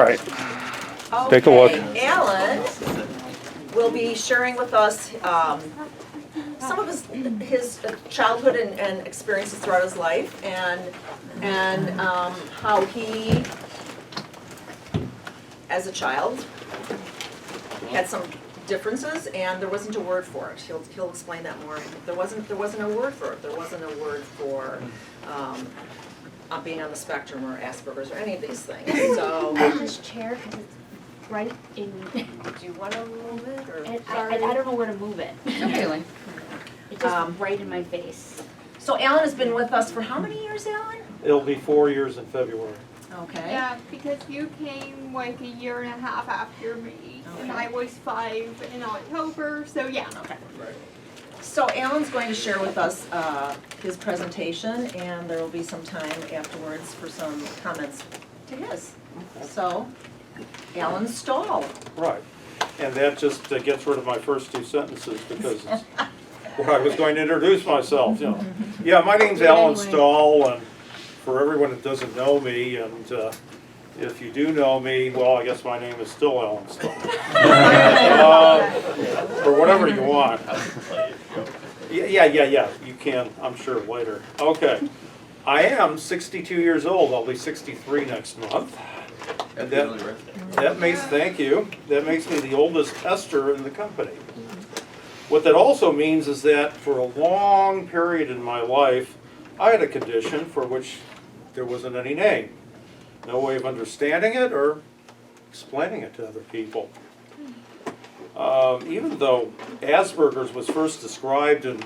right. Take a look. Okay, Alan will be sharing with us some of his childhood and experiences throughout his life, and how he, as a child, had some differences, and there wasn't a word for it. He'll explain that more. There wasn't a word for it. There wasn't a word for being on the spectrum or Asperger's or any of these things. So this chair, because it's right in. do you want to move it, or I don't know where to move it. Okay. It's just right in my face. So Alan has been with us for how many years, Alan? It'll be 4 years in February. Okay. Yeah, because you came like a year and a half after me, and I was 5 in October, so yeah. Okay. So Alan's going to share with us his presentation, and there will be some time afterwards for some comments to his. So, Alan Stahl. Right. And that just gets rid of my first 2 sentences because it's where I was going to introduce myself. You know. Yeah, my name's Alan Stahl, and for everyone that doesn't know me, and if you do know me, well, I guess my name is still Alan Stahl. Or whatever you want. Yeah, you can, I'm sure, later. Okay. I am 62 years old. I'll be 63 next month. And that makes, thank you, that makes me the oldest tester in the company. What that also means is that for a long period in my life, I had a condition for which there wasn't any name. No way of understanding it or explaining it to other people. Even though Asperger's was first described in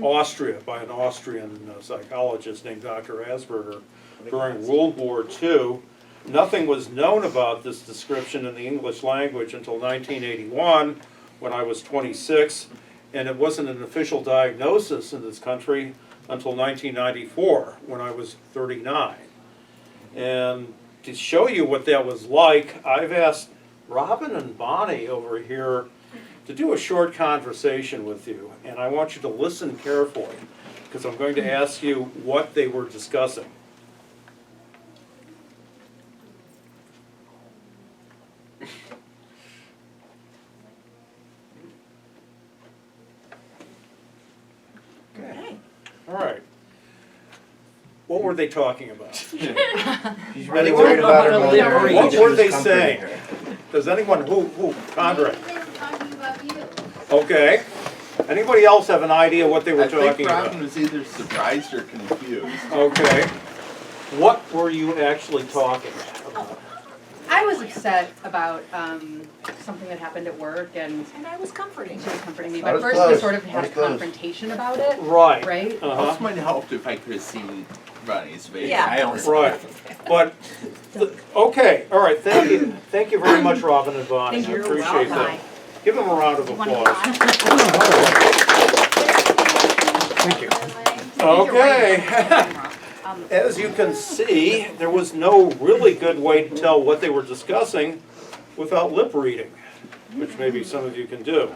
Austria by an Austrian psychologist named Dr. Asperger during World War II, nothing was known about this description in the English language until 1981, when I was 26, and it wasn't an official diagnosis in this country until 1994, when I was 39. And to show you what that was like, I've asked Robin and Bonnie over here to do a short conversation with you, and I want you to listen carefully, because I'm going to ask you what they were discussing. Okay. All right. What were they talking about? He's really worried about her motor. What were they saying? Does anyone, who, Condra? They were talking about you. Okay. Anybody else have an idea what they were I think talking Robin about? was either surprised or confused. Okay. What were you actually talking about? I was upset about something that happened at work, and And I was comforting. she was comforting me. That But was first close. we sort of That had a was close. confrontation about it, Right. right? This Uh-huh. might have helped if I could have seen Ronnie's face. Yeah. I only Right. But, okay, all right, thank you. Thank you very much, Robin and Bonnie. I You're appreciate welcome. that. Give them a round of applause. Thank you. Okay. As you can see, there was no really good way to tell what they were discussing without lip reading, which maybe some of you can do.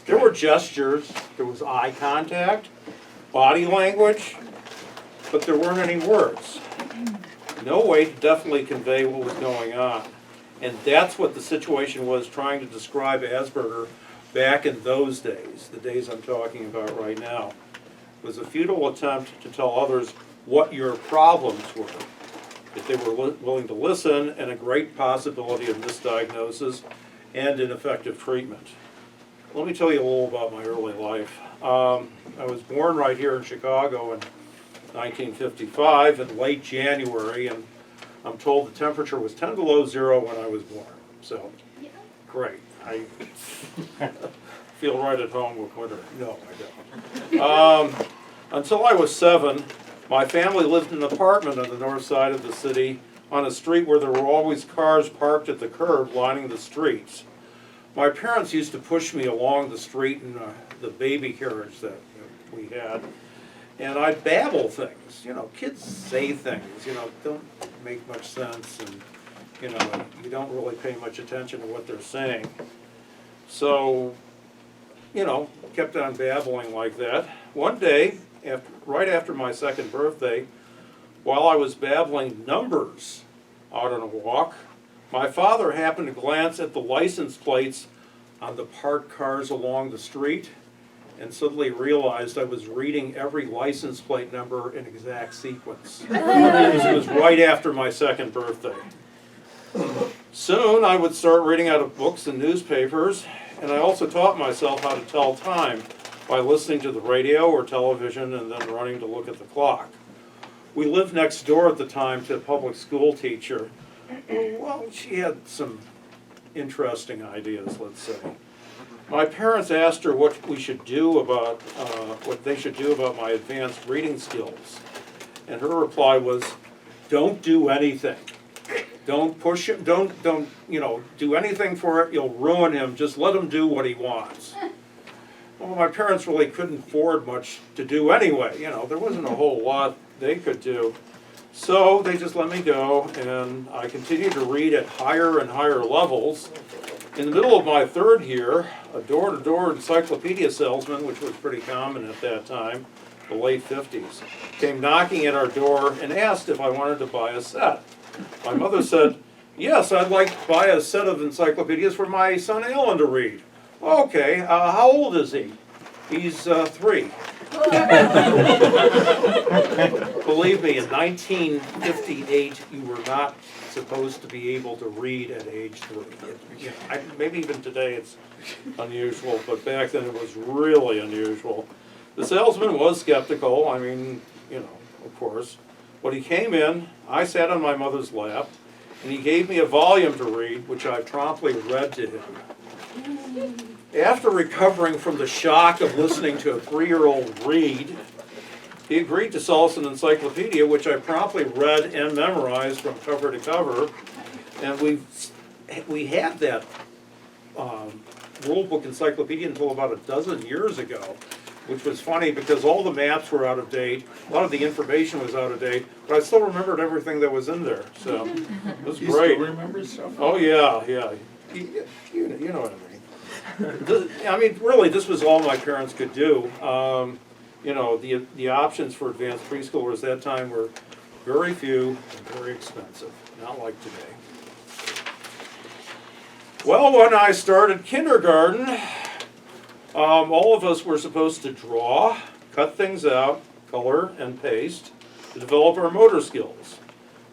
There were gestures, there was eye contact, body language, but there weren't any words. No way to definitely convey what was going on. And that's what the situation was trying to describe Asperger back in those days, the days I'm talking about right now. It was a futile attempt to tell others what your problems were, if they were willing to listen, and a great possibility of misdiagnosis and ineffective treatment. Let me tell you a little about my early life. I was born right here in Chicago in 1955 in late January, and I'm told the temperature was 10 below zero when I was born. So, great. I feel right at home with winter. No, I don't. Until I was 7, my family lived in an apartment on the north side of the city on a street where there were always cars parked at the curb lining the streets. My parents used to push me along the street in the baby carriage that we had, and I'd babble things. You know, kids say things, you know, don't make much sense, and, you know, you don't really pay much attention to what they're saying. So, you know, kept on babbling like that. One day, right after my 2nd birthday, while I was babbling numbers out on a walk, My father happened to glance at the license plates on the parked cars along the street and suddenly realized I was reading every license plate number in exact sequence. It was right after my second birthday. Soon I would start reading out of books and newspapers, and I also taught myself how to tell time by listening to the radio or television and then running to look at the clock. We lived next door at the time to a public school teacher. Well, she had some interesting ideas, let's say. My parents asked her what they should do about my advanced reading skills. And her reply was, don't do anything. Don't push him, don't do anything for it, you'll ruin him, just let him do what he wants. Well, my parents really couldn't afford much to do anyway, there wasn't a whole lot they could do. So they just let me go, and I continued to read at higher and higher levels. In the middle of my third year, a door-to-door encyclopedia salesman, which was pretty common at that time, the late 50s, came knocking at our door and asked if I wanted to buy a set. My mother said, yes, I'd like to buy a set of encyclopedias for my son Alan to read. Okay, how old is he? He's 3. Believe me, in 1958, you were not supposed to be able to read at age 3. Maybe even today it's unusual, but back then it was really unusual. The salesman was skeptical, of course. When he came in, I sat on my mother's lap, and he gave me a volume to read, which I promptly read to him. After recovering from the shock of listening to a 3-year-old read, he agreed to sell us an encyclopedia, which I promptly read and memorized from cover to cover. And we had that rule book encyclopedia until about a dozen years ago, which was funny because all the maps were out of date, a lot of the information was out of date, but I still remembered everything that was in there, so it was You great. still remember stuff? Oh, yeah. You know what I mean. Really, this was all my parents could do. The options for advanced preschoolers at that time were very few and very expensive, not like today. Well, when I started kindergarten, all of us were supposed to draw, cut things out, color, and paste to develop our motor skills.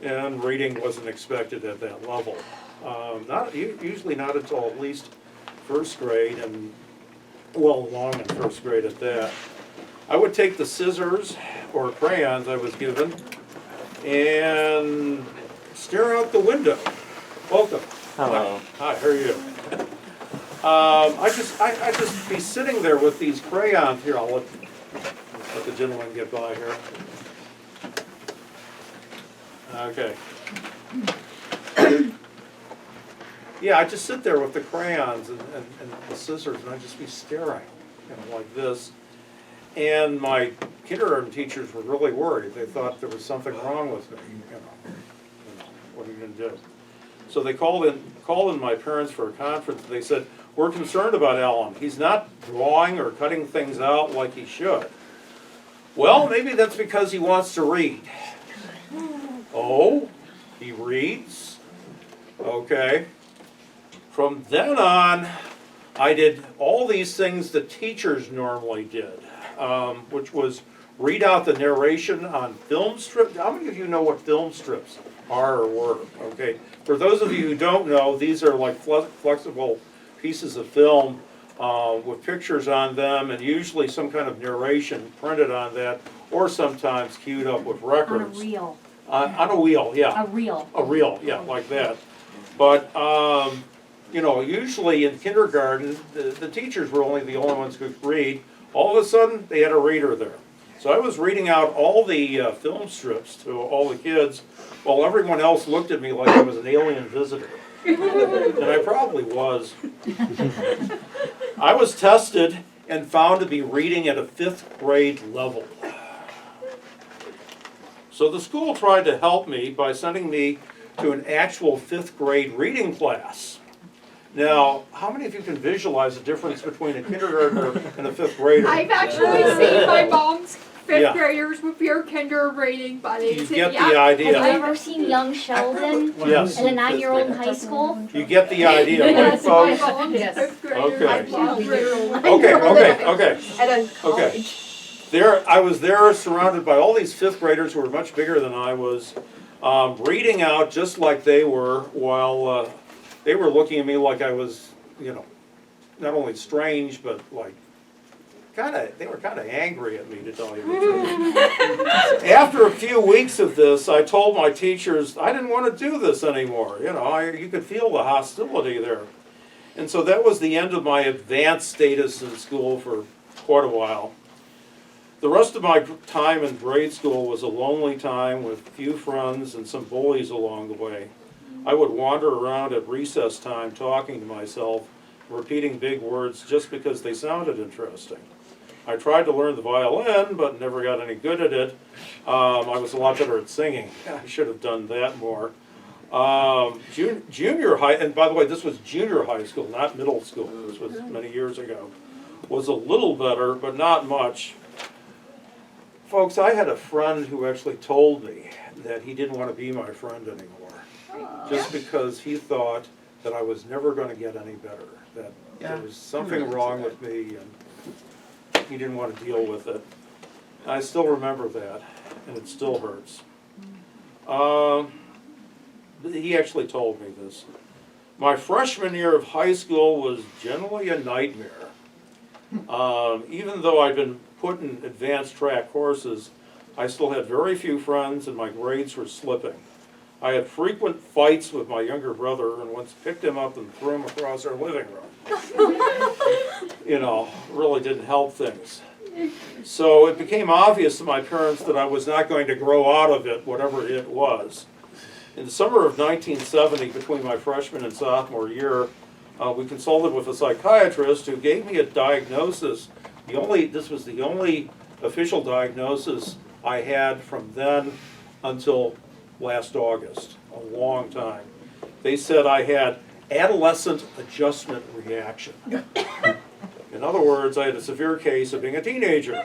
And reading wasn't expected at that level. Usually not until at least first grade, and well along in first grade at that. I would take the scissors or crayons I was given and stare out the window. Welcome. Hello. Hi, how are you? I just be sitting there with these crayons here. I'll let the gentleman get by here. Okay. Yeah, I just sit there with the crayons and the scissors, and I just be staring, like this. And my kindergarten teachers were really worried. They thought there was something wrong with me. What are you going to do? So they called in my parents for a conference. And they said, "We're concerned about Alan. He's not drawing or cutting things out like he should." Well, maybe that's because he wants to read. Oh, he reads? Okay. From then on, I did all these things that teachers normally did, which was read out the narration on film strips. How many of you know what film strips are or were? Okay. For those of you who don't know, these are like flexible pieces of film with pictures on them and usually some kind of narration printed on that, or sometimes queued up with records. On a reel. On a wheel, yeah. A reel. A reel, yeah, like that. But, usually in kindergarten, the teachers were only the only ones who could read. All of a sudden, they had a reader there. So I was reading out all the film strips to all the kids while everyone else looked at me like I was an alien visitor. And I probably was. I was tested and found to be reading at a 5th grade level. So the school tried to help me by sending me to an actual 5th grade reading class. Now, how many of you can visualize the difference between a kindergartner and a 5th grader? I've actually seen my mom's fifth Yeah. graders with your kinder reading buddies. You get Yeah. the Have you idea. ever seen Young Sheldon Yes, as a 9-year-old in high school? you get the idea, right, Yes, my folks? mom's Yes. fifth graders. Okay. I love reading. Okay. At a Okay. college. There, I was there surrounded by all these fifth graders who were much bigger than I was, reading out just like they were, while they were looking at me like I was, you know, not only strange, but like, they were kind of angry at me, to tell you the truth. After a few weeks of this, I told my teachers I didn't want to do this anymore. You know, you could feel the hostility there. And so that was the end of my advanced status in school for quite a while. The rest of my time in grade school was a lonely time with few friends and some bullies along the way. I would wander around at recess time talking to myself, repeating big words just because they sounded interesting. I tried to learn the violin, but never got any good at it. I was a lot better at singing. I should have done that more. Junior high, and by the way, this was junior high school, not middle school. This was many years ago. Was a little better, but not much. Folks, I had a friend who actually told me that he didn't want to be my friend anymore, just because he thought that I was never going to get any better, that there was something wrong with me, and he didn't want to deal with it. I still remember that, and it still hurts. He actually told me this. My freshman year of high school was generally a nightmare. Even though I'd been put in advanced track courses, I still had very few friends and my grades were slipping. I had frequent fights with my younger brother and once picked him up and threw him across our living room. You know, really didn't help things. So it became obvious to my parents that I was not going to grow out of it, whatever it was. In the summer of 1970, between my freshman and sophomore year, we consulted with a psychiatrist who gave me a diagnosis. This was the only official diagnosis I had from then until last August, a long time. They said I had adolescent adjustment reaction. In other words, I had a severe case of being a teenager,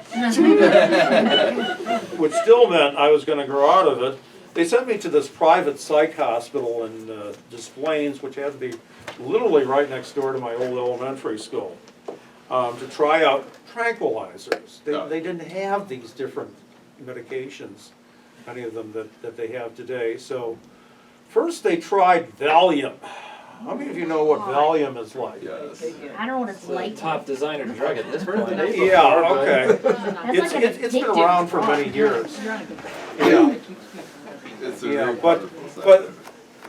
which still meant I was going to grow out of it. They sent me to this private psych hospital in Des Plaines, which had to be literally right next door to my old elementary school, to try out tranquilizers. They didn't have these different medications, any of them that they have today. So first they tried Valium. How many of you know what Valium is like? Yes. I don't know what it's like. Top designer drug at this point. Yeah, okay. That's like an It's been addictive around for drug. many years. Yeah. It's a Yeah, very but powerful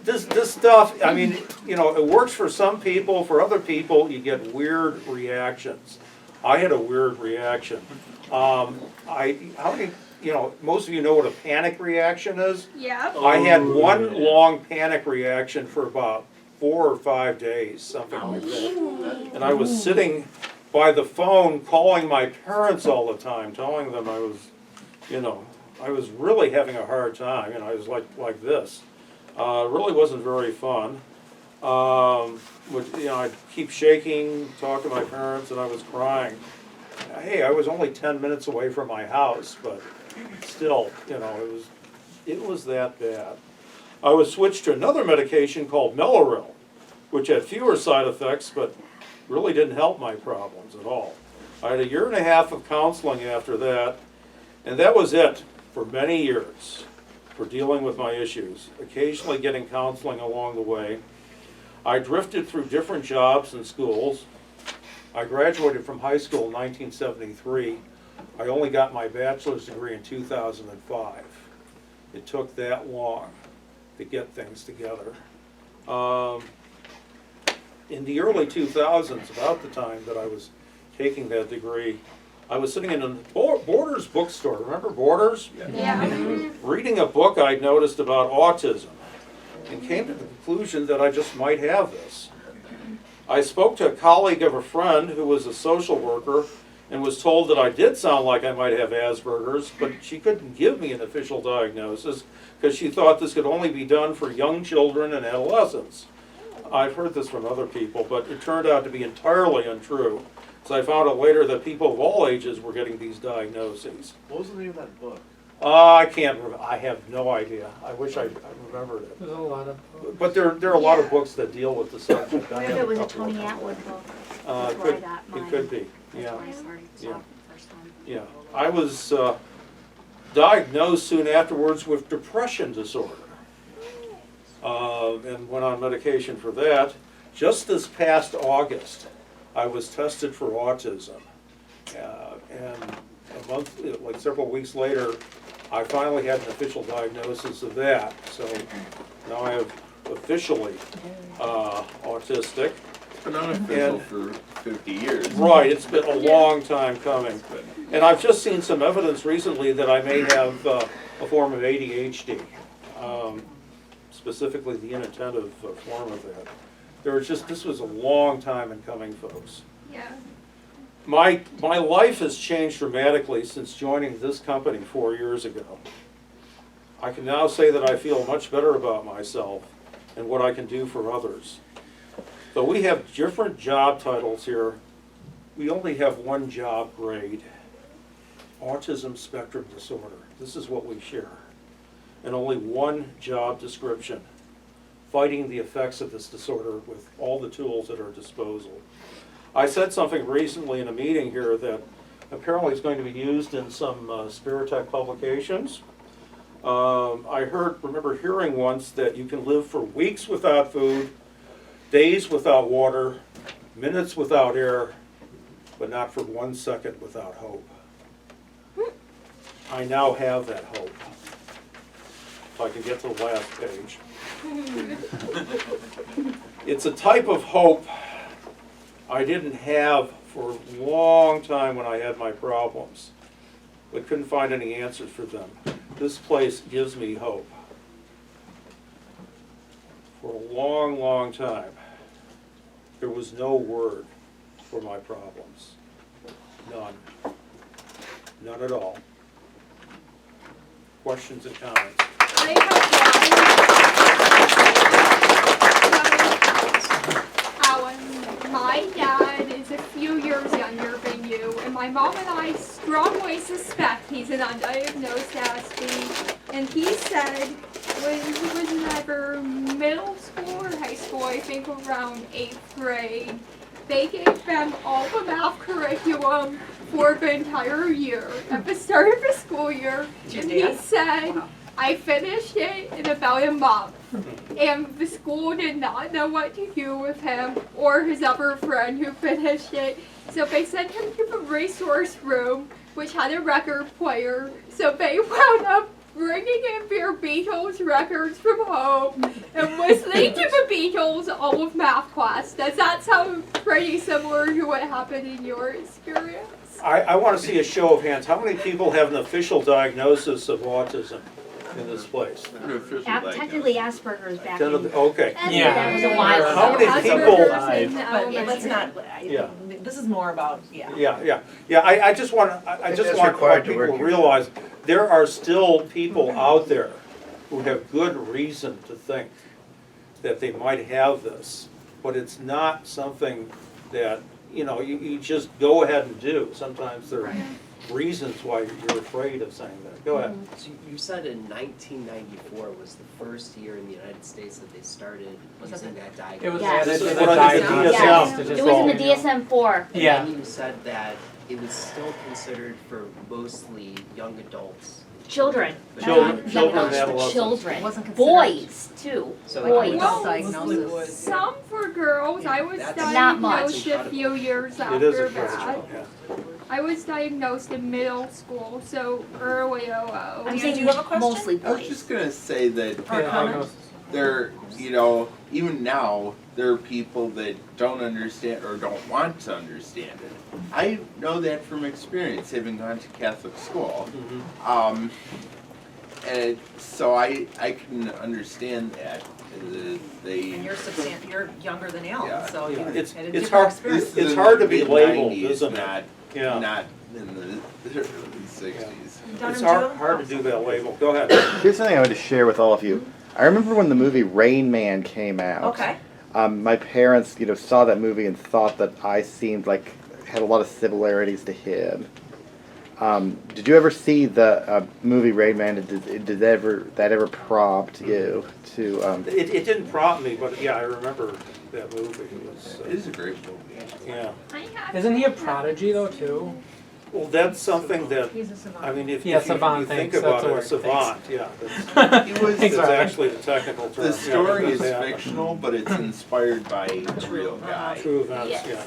this stuff, I mean, you know, it works for some people. For other people, you get weird reactions. I had a weird reaction. How many, you know, most of you know what a panic reaction is? Yeah. I had one long panic reaction for about 4 or 5 days, something like that. And I was sitting by the phone calling my parents all the time, telling them I was, you know, I was really having a hard time. You know, I was like this. It really wasn't very fun. You know, I'd keep shaking, talk to my parents, and I was crying. Hey, I was only 10 minutes away from my house, but still, you know, it was that bad. I was switched to another medication called Mellaril, which had fewer side effects, but really didn't help my problems at all. I had 1.5 years of counseling after that, and that was it for many years for dealing with my issues, occasionally getting counseling along the way. I drifted through different jobs and schools. I graduated from high school in 1973. I only got my bachelor's degree in 2005. It took that long to get things together. In the early 2000s, about the time that I was taking that degree, I was sitting in a Borders bookstore. Remember Borders? Yeah. Reading a book I'd noticed about autism and came to the conclusion that I just might have this. I spoke to a colleague of a friend who was a social worker and was told that I did sound like I might have Asperger's, but she couldn't give me an official diagnosis because she thought this could only be done for young children and adolescents. I've heard this from other people, but it turned out to be entirely untrue. So I found out later that people of all ages were getting these diagnoses. What was the name of that book? I can't remember, I have no idea. I wish I remembered it. There's a lot of. But there are a lot of books that deal with the subject. I What if have it was a couple of Tony them. Atwood book? It That's where I could, got it mine. could be, That's yeah. where I started, Yeah. saw it the first time. Yeah, I was diagnosed soon afterwards with depression disorder, and went on medication for that. Just this past August, I was tested for autism, and a month, like several weeks later, I finally had an official diagnosis of that. So now I have officially autistic. It's been unofficial for 50 years. Right, it's been a long time coming. And I've just seen some evidence recently that I may have a form of ADHD, specifically the inattentive form of that. This was a long time in coming, folks. Yeah. My life has changed dramatically since joining this company 4 years ago. I can now say that I feel much better about myself and what I can do for others. Though we have different job titles here, we only have one job grade: autism spectrum disorder. This is what we share. And only one job description: fighting the effects of this disorder with all the tools at our disposal. I said something recently in a meeting here that apparently is going to be used in some Aspiritech publications. I remember hearing once that you can live for weeks without food, days without water, minutes without air, but not for 1 second without hope. I now have that hope. If I can get to the last page. It's a type of hope I didn't have for a long time when I had my problems, but couldn't find any answers for them. This place gives me hope. For a long, long time, there was no word for my problems. None. None at all. Questions and comments? I have one. Alan, my dad is a few years younger than you, and my mom and I strongly suspect he's an undiagnosed Aspie. And he said when he was either middle school or high school, I think around 8th grade, they gave them all the math curriculum for the entire year at the start of the school year. And he said, I finished it in about a month, and the school did not know what to do with him or his other friend who finished it. So they sent him to the resource room, which had a record player. So they wound up bringing in their Beatles records from home and listening to the Beatles all of math class. Does that sound pretty similar to what happened in your experience? I want to see a show of hands. How many people have an official diagnosis of autism in this place? An official Technically diagnosis. Asperger's back Ten in. of the- Okay. Yeah. That was a while ago. How many people- Asperger's in But elementary. let's not, Yeah. this is more about, yeah. Yeah, I just want people to realize there are still people out there who have good reason to think that they might have this, but it's not something that, you just go ahead and do. Sometimes there are reasons why you're afraid of saying that. Go ahead. So you said in 1994 was the first year in the United States that they started using that diagnosis. It was Yes. This is the what I did diagnosis DSM. to It just was in all, the you know. DSM-4. Yeah. And then you said that it was still considered for mostly young adults. Children. Children Not and young adults, but adolescents. children. Wasn't considered- Boys, too. So Boys. Well, Diagnosis. some for girls. I was That's not much. diagnosed a few years It is after a that. question, yeah. I was diagnosed in middle school, so early OO. I'm Do saying you have a question? mostly I was boys. just gonna say that Or Yeah, comment? diagnosis. there, even now, there are people that don't understand or don't want to understand it. I know that from experience, having gone to Catholic school. And so I can understand that. And They, you're younger than Alan, Yeah. so you Yeah, had it's a different hard- experience. this is It's in hard the to be labeled, mid-90s, isn't it? Not, Yeah. not in the early 60s. Done It's and hard, Joe? hard to do that label. Go ahead. Here's something I wanted to share with all of you. I remember when the movie Rain Man came out. Okay. My parents, saw that movie and thought that I seemed like had a lot of similarities to him. Did you ever see the movie Rain Man? Did that ever prompt you to? It didn't prompt me, but yeah, I remember that movie. It is a great movie. Yeah. Isn't he a prodigy though too? Well, that's something that, He's a savant. I mean, if Yeah, if you savant, think thanks, about that's it, the a word, savant, yeah. That's He was. that's Sorry. actually the technical term. The story yeah, is that happened. fictional, but it's inspired by a real guy. True events, Yes. yeah.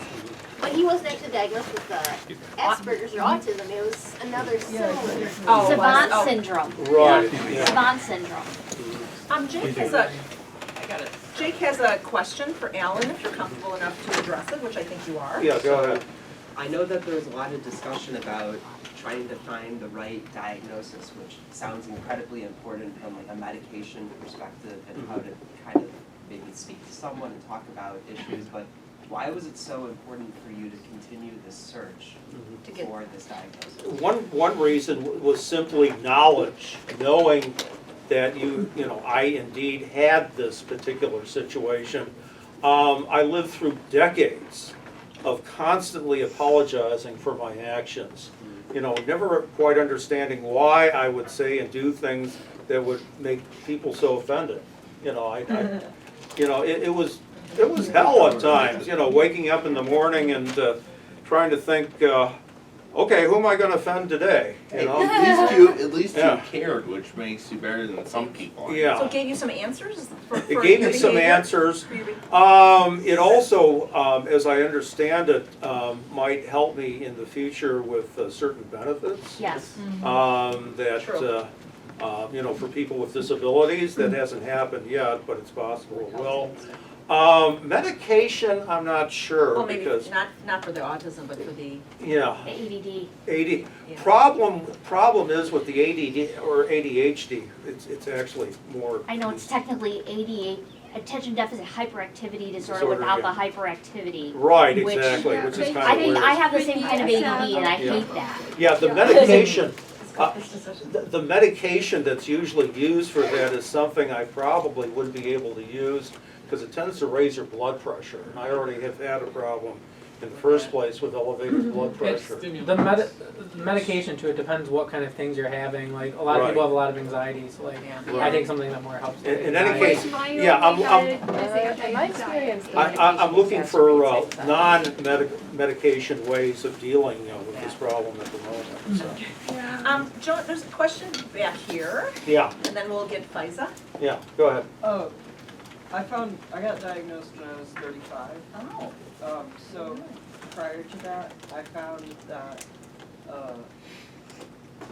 But he wasn't actually diagnosed with Asperger's or autism. It was another similar. Oh, Savant oh. syndrome. Right, yeah. Savant syndrome. Jake has a, I got it. Jake has a question for Alan, if you're comfortable enough to address it, which I think you are. Yeah, go ahead. I know that there was a lot of discussion about trying to find the right diagnosis, which sounds incredibly important from like a medication perspective and how to kind of maybe speak to someone and talk about issues, but why was it so important for you to continue this search To get- for this diagnosis? One reason was simply knowledge, knowing that I indeed had this particular situation. I lived through decades of constantly apologizing for my actions. Never quite understanding why I would say and do things that would make people so offended. It was hell at times, waking up in the morning and trying to think, okay, who am I gonna offend today? At least you Yeah. cared, which makes you better than some people. Yeah. So it gave you some answers for It gave me your some behavior? answers. For your be- It also, as I understand it, might help me in the future with certain benefits. Yes. That, True. for people with disabilities, that hasn't happened yet, but it's possible it will. Medication, I'm not sure, Well, maybe because, not for the autism, but for the, yeah, The ADD. AD, Yeah. problem is with the ADD or ADHD, it's actually more. I know it's technically ADA, attention deficit hyperactivity disorder Disorder, without yeah. the hyperactivity. Right, Which- exactly, which is kind of I think weird. I have the same kind of ADD and I Yeah. hate that. Yeah, the Yeah. medication, it's decision. the medication that's usually used for that is something I probably wouldn't be able to use because it tends to raise your blood pressure. And I already have had a problem in the first place with elevated blood pressure. The medication too, it depends what kind of things you're having. Like a lot of people Right. have a lot of anxiety, so like Yeah. I take something that more helps. with In any anxiety. case, My yeah, only I'm in my experience, I'm looking for non-medication ways of dealing with this problem at the moment, so. Joan, there's a question back here, Yeah, and then we'll get Faiza. yeah, go ahead. Oh, I got diagnosed when I was 35. Oh. So prior to that, I found that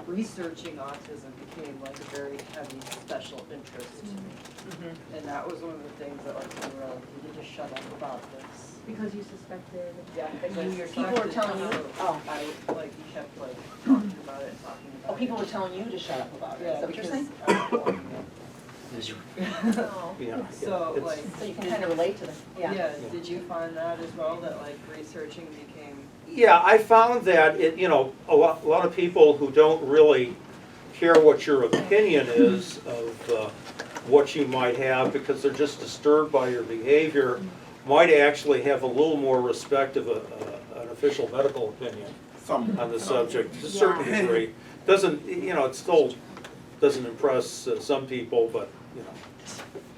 researching autism became like a very heavy special interest to me. And that was one of the things that like we were like, you need to shut up about this. Because you suspected. Yeah, because People were telling you, oh, I like you kept like talking about it, talking about it. oh, people were telling you to shut up about it, is Yeah, that what you're because saying? I was born, Oh. Yeah, So it's- like, So you can kind of relate to them, yeah, did you find that as well, that like researching became? Yeah, I found that a lot of people who don't really care what your opinion is of what you might have because they're just disturbed by your behavior might actually have a little more respect of an official medical opinion on the subject to a certain degree. Doesn't, it still doesn't impress some people, but,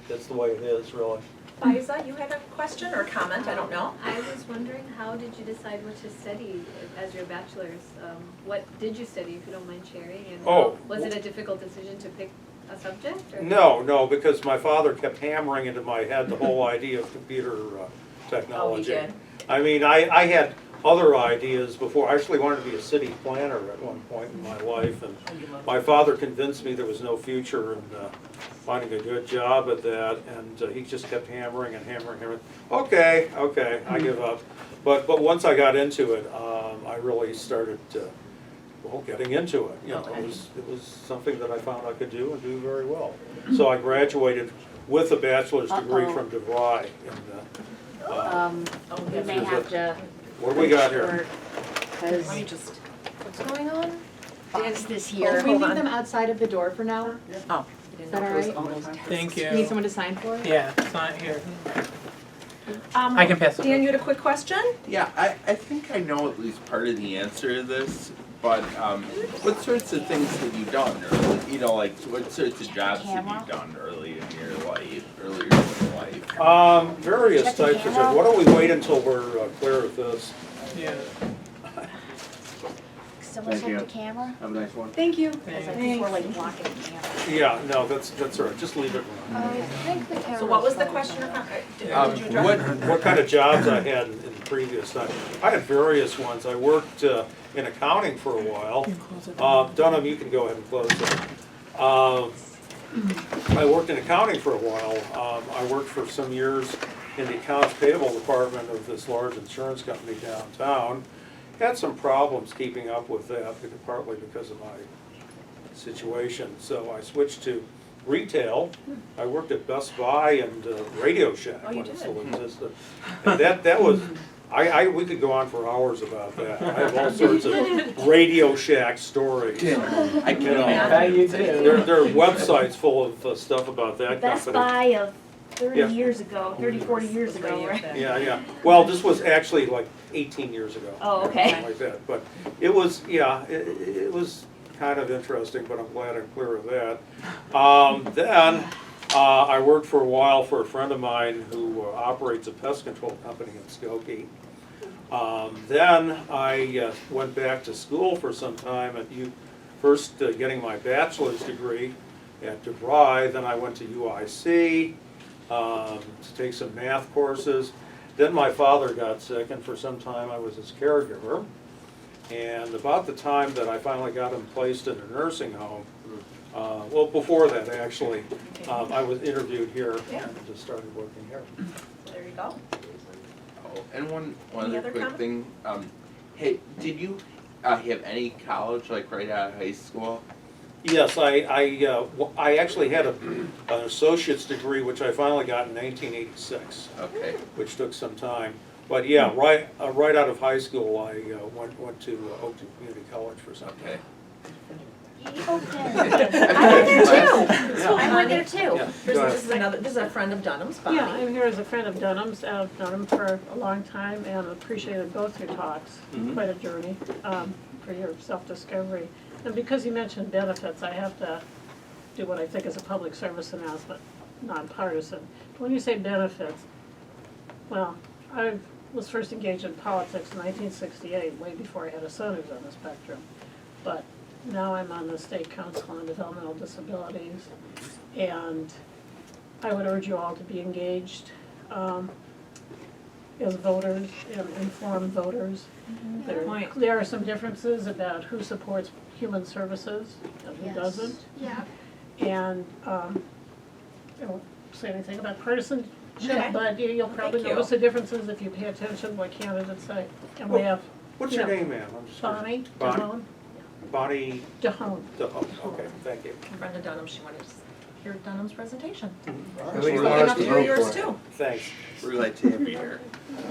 that's the way it is, really. Faiza, you had a question or comment, I don't know. I was wondering, how did you decide what to study as your bachelor's? What did you study, if you don't mind sharing? And Oh. was it a difficult decision to pick a subject? Or? No, because my father kept hammering into my head the whole idea of computer technology. Oh, he did? I mean, I had other ideas before. I actually wanted to be a city planner at one point in my life, and my father convinced me there was no future in finding a good job at that, and he just kept hammering and hammering. Okay, I give up. But once I got into it, I really started getting into it. It was something that I found I could do and do very well. So I graduated with a bachelor's degree from DeVry. We may have to. What do we got here? Because Let me just, What's going on? box this Can year. we Hold leave on. them outside of the door for now? oh. Is that all right? Thank you. You need someone to sign for it? Yeah, it's not here. I can pass it. Dan, you had a quick question? Yeah, I think I know at least part of the answer to this, but what sorts of things have you done early? You know, like what sorts of jobs have you done earlier in your life? Various Check the types of camera. jobs. Why don't we wait until we're clear with this? Yeah. Someone Thank you. set the camera? Have a nice one. Thank you. Because I think we're like blocking the camera. Yeah, no, that's all right. Just leave it alone. I think the camera. So what was the question? Did you address? What kind of jobs I had in previous time? I had various ones. I worked in accounting for a while. Dunham, you can go ahead and close it. I worked in accounting for a while. I worked for some years in the accounts payable department of this large insurance company downtown. Had some problems keeping up with that, partly because of my situation. So I switched to retail. I worked at Best Buy and Radio Shack when it still existed. And that was, we could go on for hours about that. I have all sorts of Radio Shack stories. I can There are websites full of stuff about that Best company. Buy of 30 Yeah. years ago, 30, 40 years ago, right? Yeah. Well, this was actually like 18 yeyears ago. Oh, okay. Something like that. But it was, it was kind of interesting, but I'm glad I'm clear of that. Then I worked for a while for a friend of mine who operates a pest control company in Skokie. Then I went back to school for some time at first getting my bachelor's degree at DeVry. Then I went to UIC to take some math courses. Then my father got sick, and for some time I was his caregiver. And about the time that I finally got him placed in a nursing home, well, before that actually, I was interviewed here and just started working here. There you go. Oh, and one Any other other quick thing. Hey, did you have any college like right out of high school? Yes, I actually had an associate's degree, which I finally got in 1986. Okay. Which took some time. But yeah, right out of high school, I went to Oakton Community College for some time. I went there too. I went there too. Yeah. This is a friend of Dunham's, Bonnie. Yeah, I'm here as a friend of Dunham's. I've known him for a long time and appreciated both your talks. Quite a journey for your self-discovery. And because you mentioned benefits, I have to do what I think is a public service announcement, nonpartisan. When you say benefits, well, I was first engaged in politics in 1968, way before I had a son who's on the spectrum. But now I'm on the State Council on Developmental Disabilities, and I would urge you all to be engaged as voters and informed voters. There are some differences about who supports human services and who doesn't. Yeah. And I won't say anything about partisanship, Okay. but you'll probably Thank you. notice the differences if you pay attention to what candidates say. And we have What's your name, ma'am? I'm just curious. Bonnie DeHone. Bonnie DeHone. DeHone. Okay, thank you. Friend of Dunham, she wanted to hear Dunham's presentation. All We right. want Enough to hear yours too. Thanks. We're glad to have you here.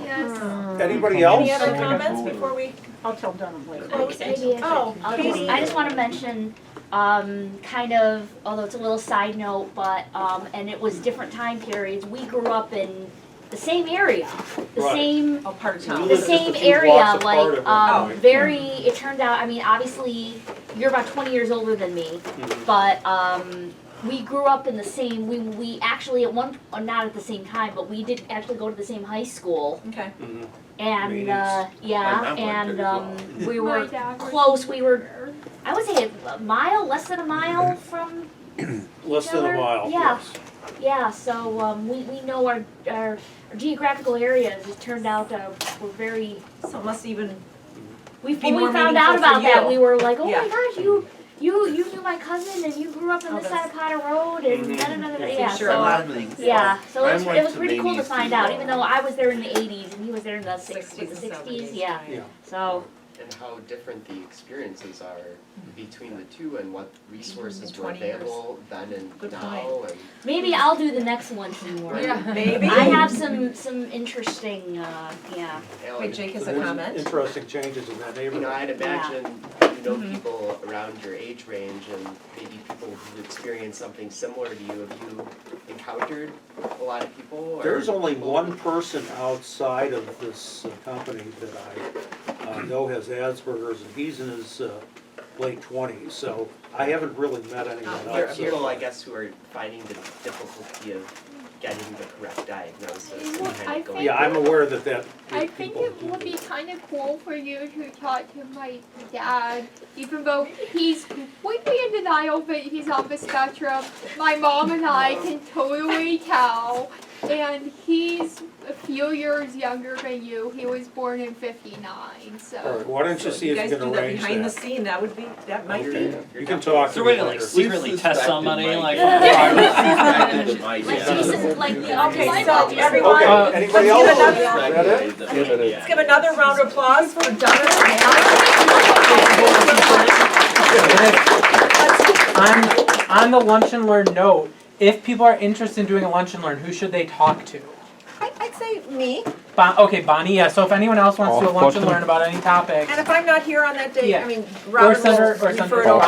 Yes. Anybody else? Any other comments before we I'll tell Dunham later. close? Maybe Oh, Katie. I just want to mention, kind of, although it's a little side note, but, and it was different time periods. We grew up in the same area, the Right. same, Oh, part of town. the Just a same few area, blocks apart like, at one point. very, it turned out, I mean, obviously, you're about 20 years older than me, but, we grew up in the same, we actually at one, not at the same time, but we did actually go to the same high school. Okay. Mhm. And, Meetings. yeah, My mom went there and, we My were dad was close, we were, there. I would say a mile, less than a mile from, Less than a other? mile, Yeah. yes. yeah, so, we know our geographical areas, it turned out, we're very, So it must even, we Be more found out meaningful for about that, you. we were like, oh Yeah. my gosh, you knew my cousin and you grew up on Oh, this side of Potter Road Mhm. and da-da-da-da-da, Making yeah, sure so. A lot of things. Yeah, so I it went was to pretty cool to Maine find too. out, even though I was there in the 80s and he was there in the 60s and 60s, 70s. yeah. Yeah. So, And how different the experiences are between the two and what resources In were 20 years. available then and Good now and. maybe I'll do the next one tomorrow. maybe. I have some interesting, yeah. Alan, Wait, Jake has So a there's comment. Interesting changes in that You know, neighborhood. I'd imagine know people around your age range and maybe people who've experienced something similar to you. Have you encountered a lot of people? Or There's only people- one person outside of this company that I know has Asperger's, and he's in his late 20s, so I haven't really met anyone There are else. people, I guess, who are finding the difficulty of getting the correct diagnosis and Well, kind I of going. Yeah, I'm aware that I think people it do would be this. kind of cool for you to talk to my dad, even though he's completely in denial that he's on the spectrum. My mom and I can totally tell, and he's a few years younger than you. He was born in '59, so. All right, why don't you see if you can arrange behind the that? scene, that would be, that might be. Okay, you can talk to So me we're gonna like later. secretly test somebody, like. Like Jason, like the Okay, light so bulb. everyone, Okay, anybody else? let's Is give another, that it? let's give another round of applause for Donna On the lunch and learn note, if people are interested in doing a lunch and learn, who should they talk to? I'd say me, Okay, Bonnie, yeah, so if anyone else wants to do a lunch and learn about any topic, and if I'm not here on that day, Yeah. I mean, or Robert send her, will or send refer her it over.